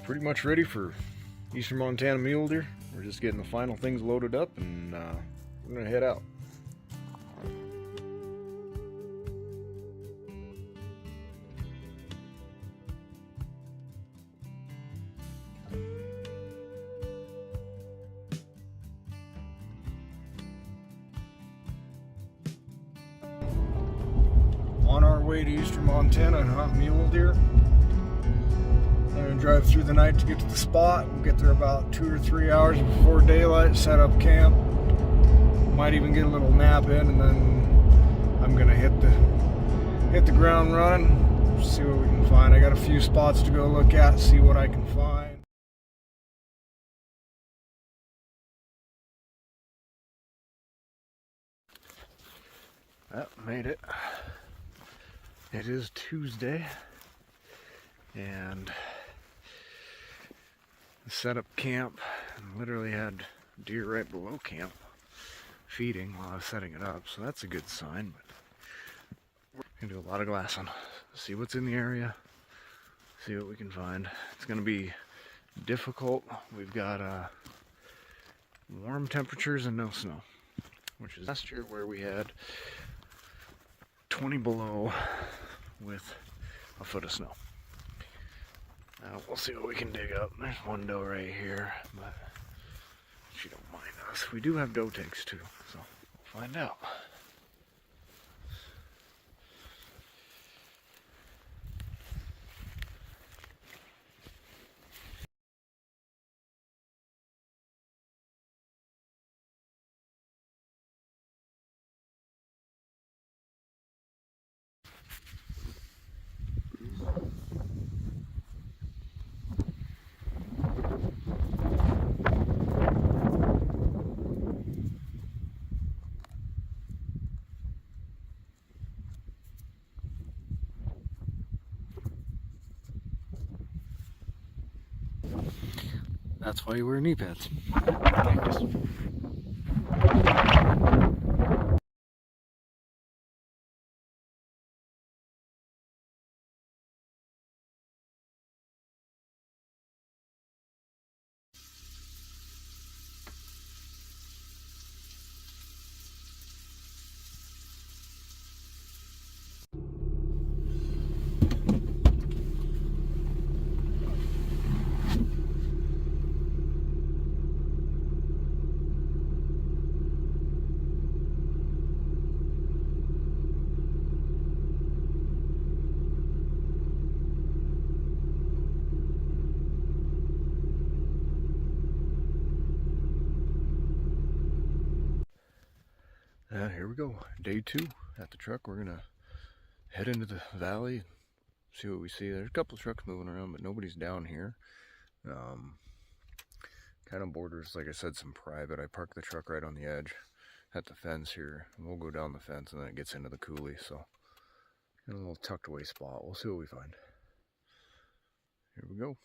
pretty much ready for Eastern Montana Mule Deer. We're just getting the final things loaded up, and we're gonna head out. On our way to Eastern Montana and hunt mule deer. We're gonna drive through the night to get to the spot. We'll get there about 2 or 3 hours before daylight, set up camp. Might even get a little nap in, and then I'm gonna hit the ground running, see what we can find. I got a few spots to go look at, see what I can find. That made it. It is Tuesday, and set up camp and literally had deer right below camp feeding while I was setting it up, so that's a good sign. But we're gonna do a lot of glassing, see what's in the area, see what we can find. It's gonna be difficult. We've got warm temperatures and no snow, which is last year where we had 20 below with a foot of snow. Now we'll see what we can dig up. There's one doe right here, but she don't mind us. We do have doe tags too, so we'll find out. That's why you wear knee pads. Here we go, day 2 at the truck. We're gonna head into the valley, see what we see. There's a couple trucks moving around, but nobody's down here. Kind of borders, like I said, some private. I parked the truck right on the edge at the fence here, and we'll go down the fence, and then it gets into the coulee. So, in a little tucked away spot. We'll see what we find. Here we go.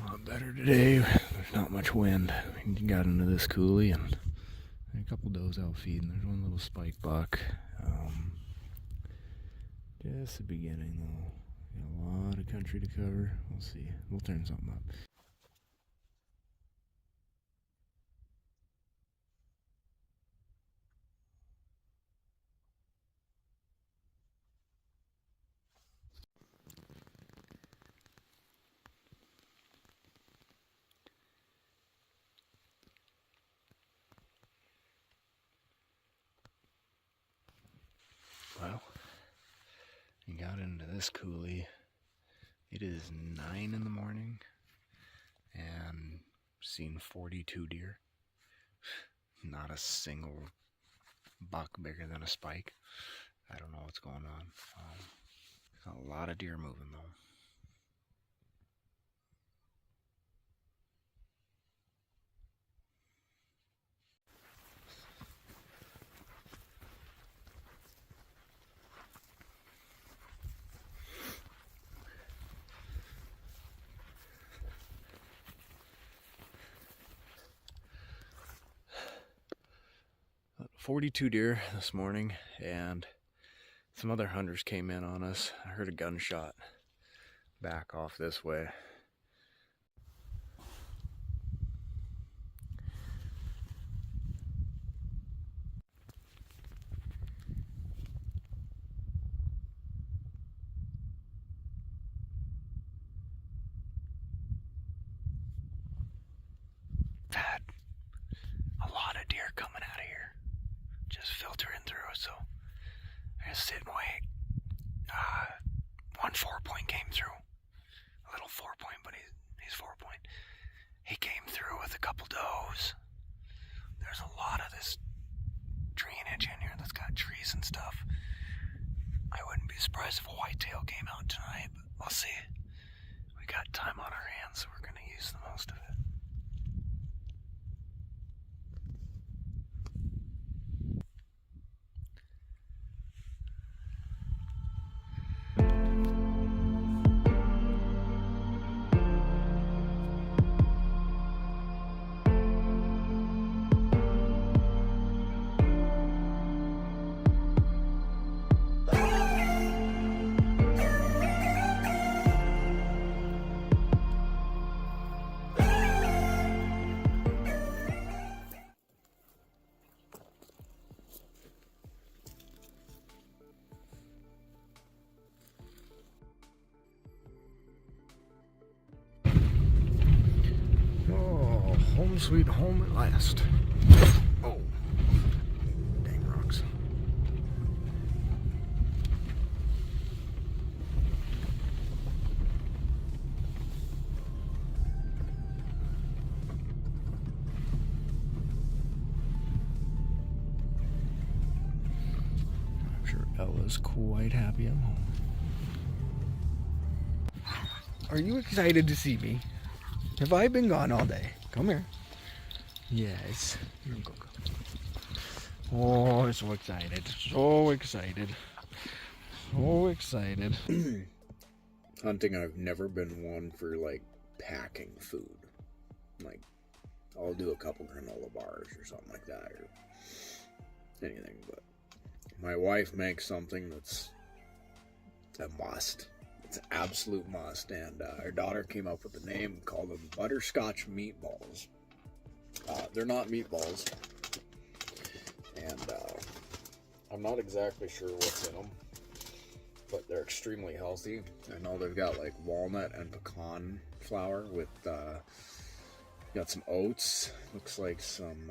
A lot better today. There's not much wind. We got into this coulee, and a couple does out feeding. There's one little spike buck. Just the beginning, though. Got a lot of country to cover. We'll see. We'll turn something up. Well, we got into this coulee. It is 9 in the morning, and seen 42 deer. Not a single buck bigger than a spike. I don't know what's going on. A lot of deer moving though. "42 deer this morning, and Some other hunters came in on us. I heard a gunshot back off this way. Had a lot of deer coming out of here, just filtering through, so I just sit and wait. One 4-point came through, a little 4-point, but he's 4-point. He came through with a couple does. There's a lot of this drainage in here that's got trees and stuff. I wouldn't be surprised if a whitetail came out tonight, but we'll see. We got time on our hands, so we're gonna use the most of it. Home sweet home at last. Oh, dang rocks. I'm sure Ella's quite happy I'm home. Are you excited to see me? Have I been gone all day? Come here. Yes. Go. Oh, so excited. So excited. So excited. Hunting, I've never been one for, like, packing food. Like, I'll do a couple granola bars or something like that, or anything, but my wife makes something that's a must. It's an absolute must, and our daughter came up with the name, called them butterscotch meatballs. They're not meatballs, and I'm not exactly sure what's in them, but they're extremely healthy. I know they've got like walnut and pecan flour with, got some oats, looks like some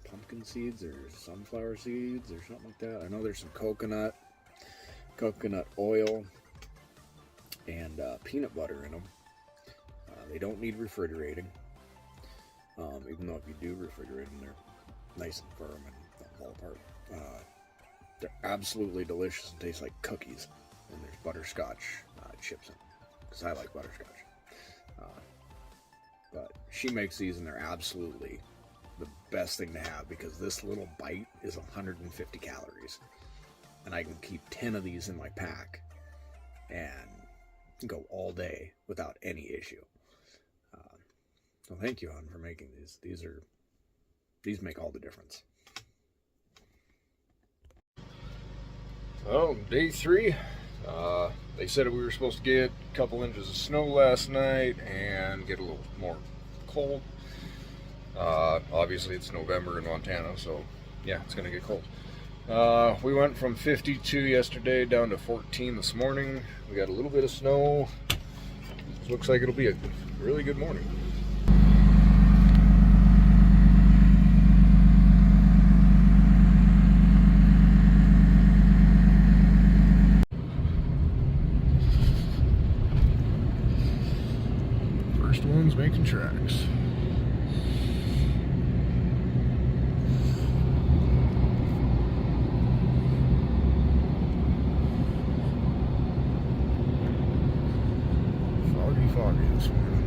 pumpkin seeds or sunflower seeds or something like that. I know there's some coconut oil, and peanut butter in them. They don't need refrigerating, even though if you do refrigerate them, they're nice and firm and don't fall apart. They're absolutely delicious and taste like cookies, and there's butterscotch chips in them, because I like butterscotch. But she makes these, and they're absolutely the best thing to have, because this little bite is 150 calories, and I can keep 10 of these in my pack and go all day without any issue. So thank you, hon, for making these. These make all the difference. So day 3, they said we were supposed to get a couple inches of snow last night and get a little more cold. Obviously it's November in Montana, so yeah, it's gonna get cold. We went from 52 yesterday down to 14 this morning. We got a little bit of snow. Looks like it'll be a really good morning. First one's making tracks. Foggy this morning.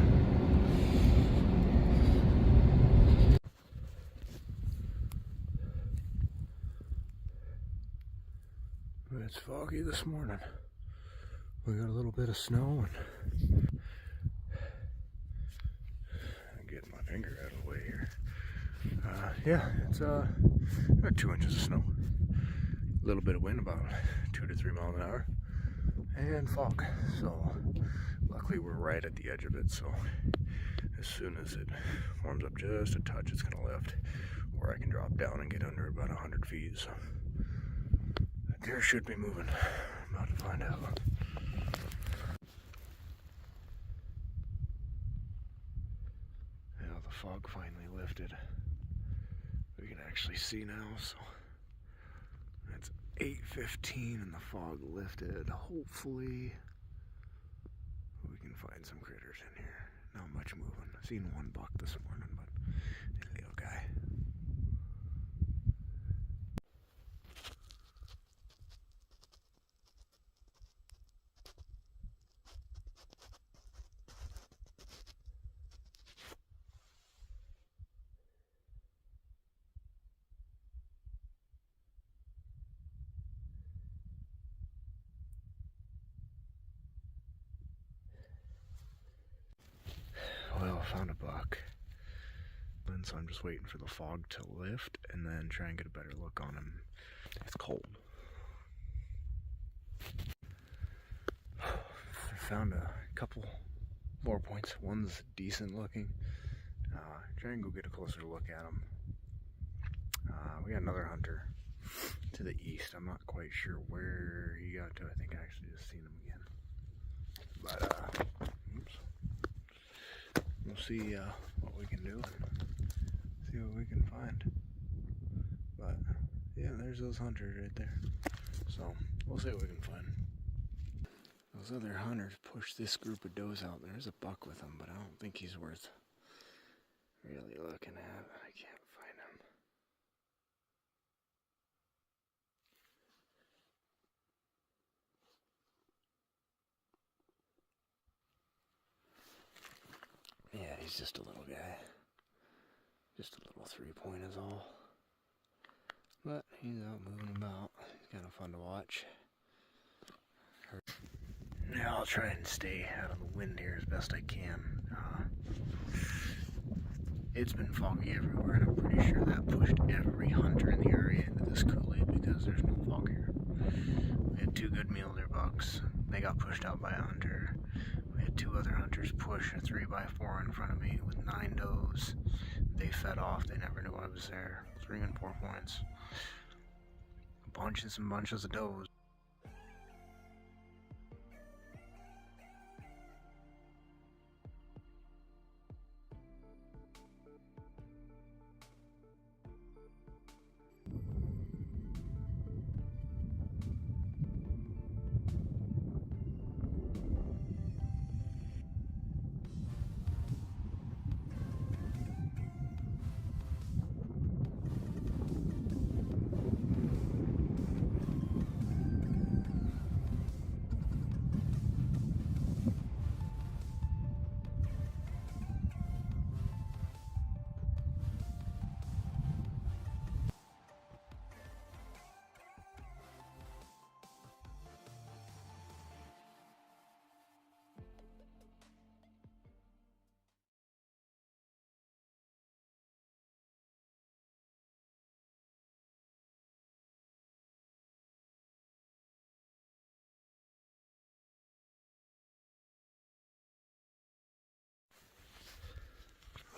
It's foggy this morning. We got a little bit of snow, and I'm getting my finger out of the way here. Yeah, it's got 2 inches of snow. little bit of wind, about 2 to 3 miles an hour, and fog. So luckily we're right at the edge of it, so as soon as it warms up just a touch, it's gonna lift, where I can drop down and get under about 100 feet. So that deer should be moving. I'm about to find out. Now the fog finally lifted. We can actually see now, so it's 8:15 and the fog lifted. Hopefully we can find some critters in here. Not much moving. I've seen one buck this morning, but he's a little guy. Well, I found a buck. And so I'm just waiting for the fog to lift and then try and get a better look on him. It's cold. I found a couple more points. One's decent looking. Try and go get a closer look at him. We got another hunter to the east. I'm not quite sure where he got to. I think I actually just seen him again. But we'll see what we can do and see what we can find. But yeah, there's those hunters right there. So we'll see what we can find. Those other hunters pushed this group of does out. There's a buck with them, but I don't think he's worth really looking at. I can't find him. Yeah, he's just a little guy. Just a little 3-point is all. But he's out moving about. He's kind of fun to watch. Now I'll try and stay out of the wind here as best I can. It's been foggy everywhere, and I'm pretty sure that pushed every hunter in the area into this coulee because there's no fog here. We had 2 good mule deer bucks. They got pushed out by a hunter. We had 2 other hunters push a 3x4 in front of me with 9 does. They fed off. They never knew I was there. 3 and 4 points. Bunches and bunches of does.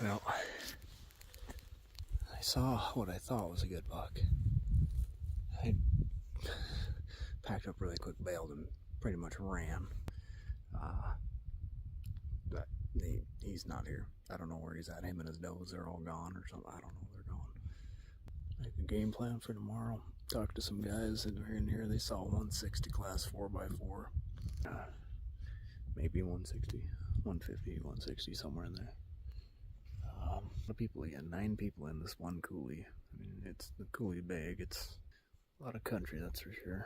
Well, I saw what I thought was a good buck. I packed up really quick, bailed, and pretty much ran. But he's not here. I don't know where he's at. Him and his does are all gone or something. I don't know where they're gone. Make a game plan for tomorrow. Talked to some guys that are in here. They saw 160 class 4x4. Maybe 160, 150, 160, somewhere in there. The people again, 9 people in this one coulee. I mean, it's the coulee big. It's a lot of country, that's for sure.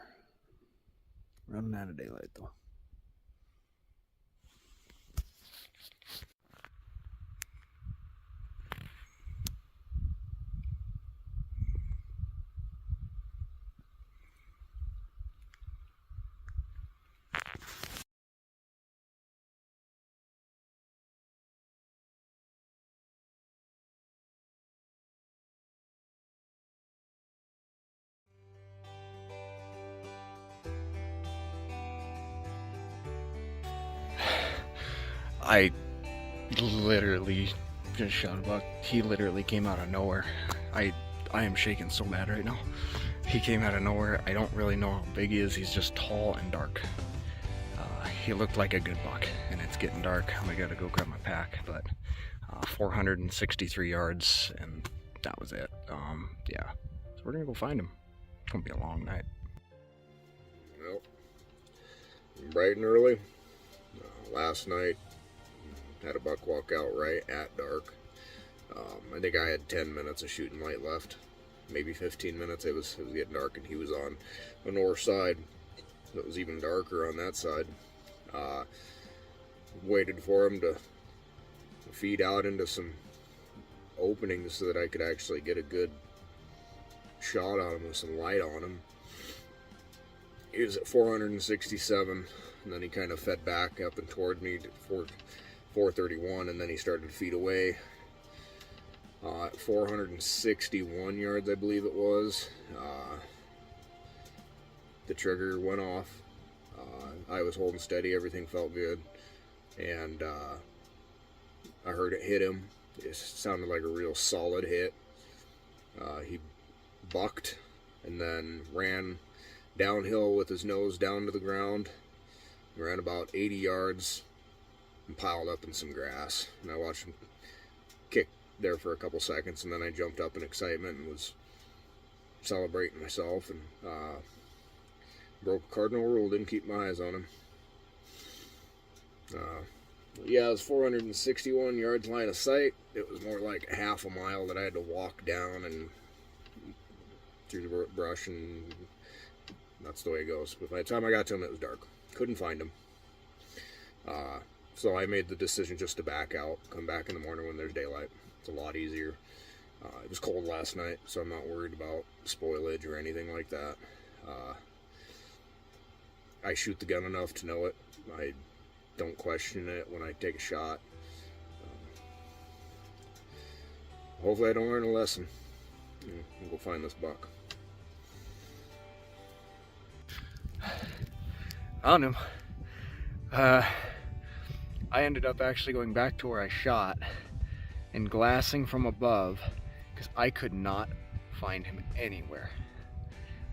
Running out of daylight though. I literally just shot a buck. He literally came out of nowhere. I am shaking so bad right now. He came out of nowhere. I don't really know how big he is. He's just tall and dark. He looked like a good buck, and it's getting dark. I gotta go grab my pack, but 463 yards, and that was it. Yeah, so we're gonna go find him. It's gonna be a long night. Well, bright and early. Last night, had a buck walk out right at dark. I think I had 10 minutes of shooting light left, maybe 15 minutes. It was getting dark, and he was on the north side. It was even darker on that side. Waited for him to feed out into some openings so that I could actually get a good shot on him with some light on him. He was at 467, and then he kind of fed back up and toward me to 431, and then he started to feed away. At 461 yards, I believe it was, the trigger went off. I was holding steady, everything felt good, and I heard it hit him. It sounded like a real solid hit. He bucked and then ran downhill with his nose down to the ground, ran about 80 yards and piled up in some grass, and I watched him kick there for a couple seconds, and then I jumped up in excitement and was celebrating myself, and broke a cardinal rule, didn't keep my eyes on him. Yeah, it was 461 yards line of sight. It was more like a half a mile that I had to walk down and through the brush, and that's the way it goes. But by the time I got to him, it was dark. Couldn't find him. So I made the decision just to back out, come back in the morning when there's daylight. It's a lot easier. It was cold last night, so I'm not worried about spoilage or anything like that. I shoot the gun enough to know it. I don't question it when I take a shot. Hopefully I don't learn a lesson. We'll go find this buck. Found him. I ended up actually going back to where I shot and glassing from above because I could not find him anywhere.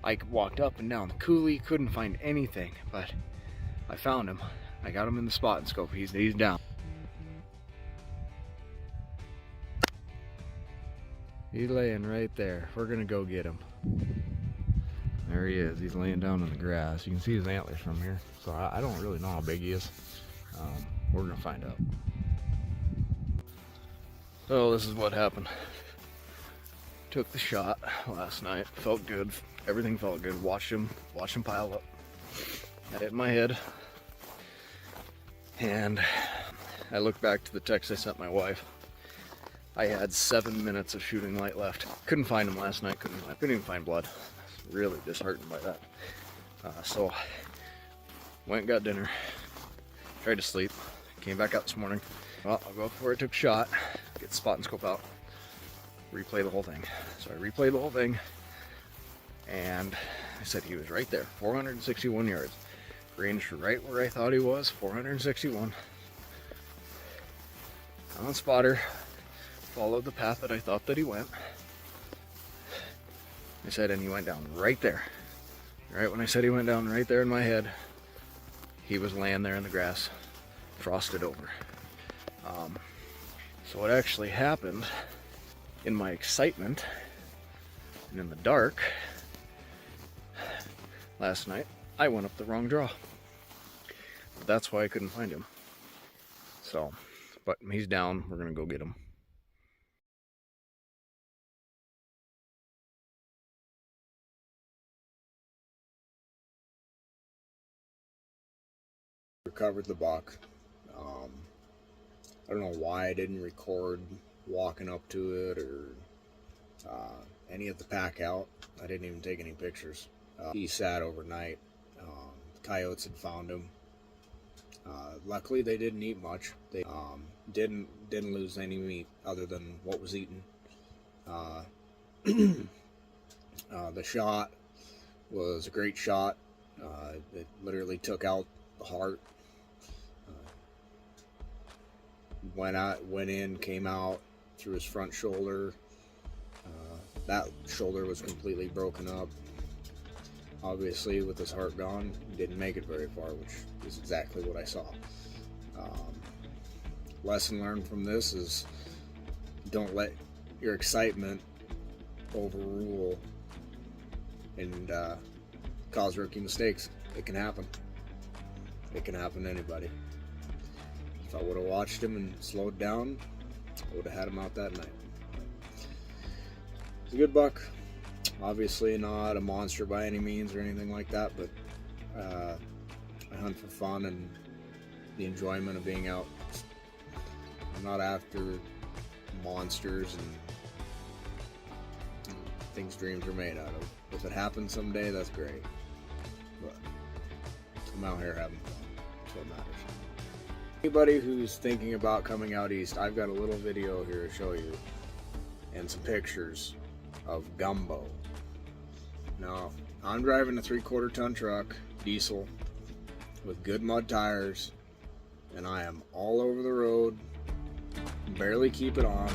I walked up and down the coulee, couldn't find anything, but I found him. I got him in the spot and scope. He's down. He's laying right there. We're gonna go get him. There he is. He's laying down in the grass. You can see his antlers from here. So I don't really know how big he is. We're gonna find out. So this is what happened. Took the shot last night. Felt good. Everything felt good. Watched him pile up. I hit my head. And I looked back to the text I sent my wife. I had 7 minutes of shooting light left. Couldn't find him last night. Couldn't even find blood. Really disheartened by that. So went and got dinner. Tried to sleep. Came back out this morning. Well, I'll go up where I took a shot. Get the spot and scope out. Replay the whole thing. So I replayed the whole thing. And I said he was right there. 461 yards. Ranged right where I thought he was. 461. On spotter. Followed the path that I thought that he went. I said, and he went down right there. Right when I said he went down right there in my head, he was laying there in the grass, frosted over. So what actually happened, in my excitement and in the dark, last night, I went up the wrong draw. That's why I couldn't find him. So, but he's down. We're gonna go get him. Recovered the buck. I don't know why I didn't record walking up to it or any of the pack out. I didn't even take any pictures. He sat overnight. Coyotes had found him. Luckily, they didn't eat much. They didn't lose any meat other than what was eaten. The shot was a great shot. It literally took out the heart. went in, came out through his front shoulder. That shoulder was completely broken up. Obviously, with his heart gone, he didn't make it very far, which is exactly what I saw. Lesson learned from this is don't let your excitement overrule and cause rookie mistakes. It can happen. It can happen to anybody. If I would have watched him and slowed down, I would have had him out that night. He's a good buck. Obviously not a monster by any means or anything like that, but I hunt for fun and the enjoyment of being out. I'm not after monsters and things dreams are made out of. If it happens someday, that's great. But I'm out here having fun. That's what matters. Anybody who's thinking about coming out east, I've got a little video here to show you and some pictures of gumbo. Now, I'm driving a 3/4 ton truck, diesel, with good mud tires, and I am all over the road, barely keep it on,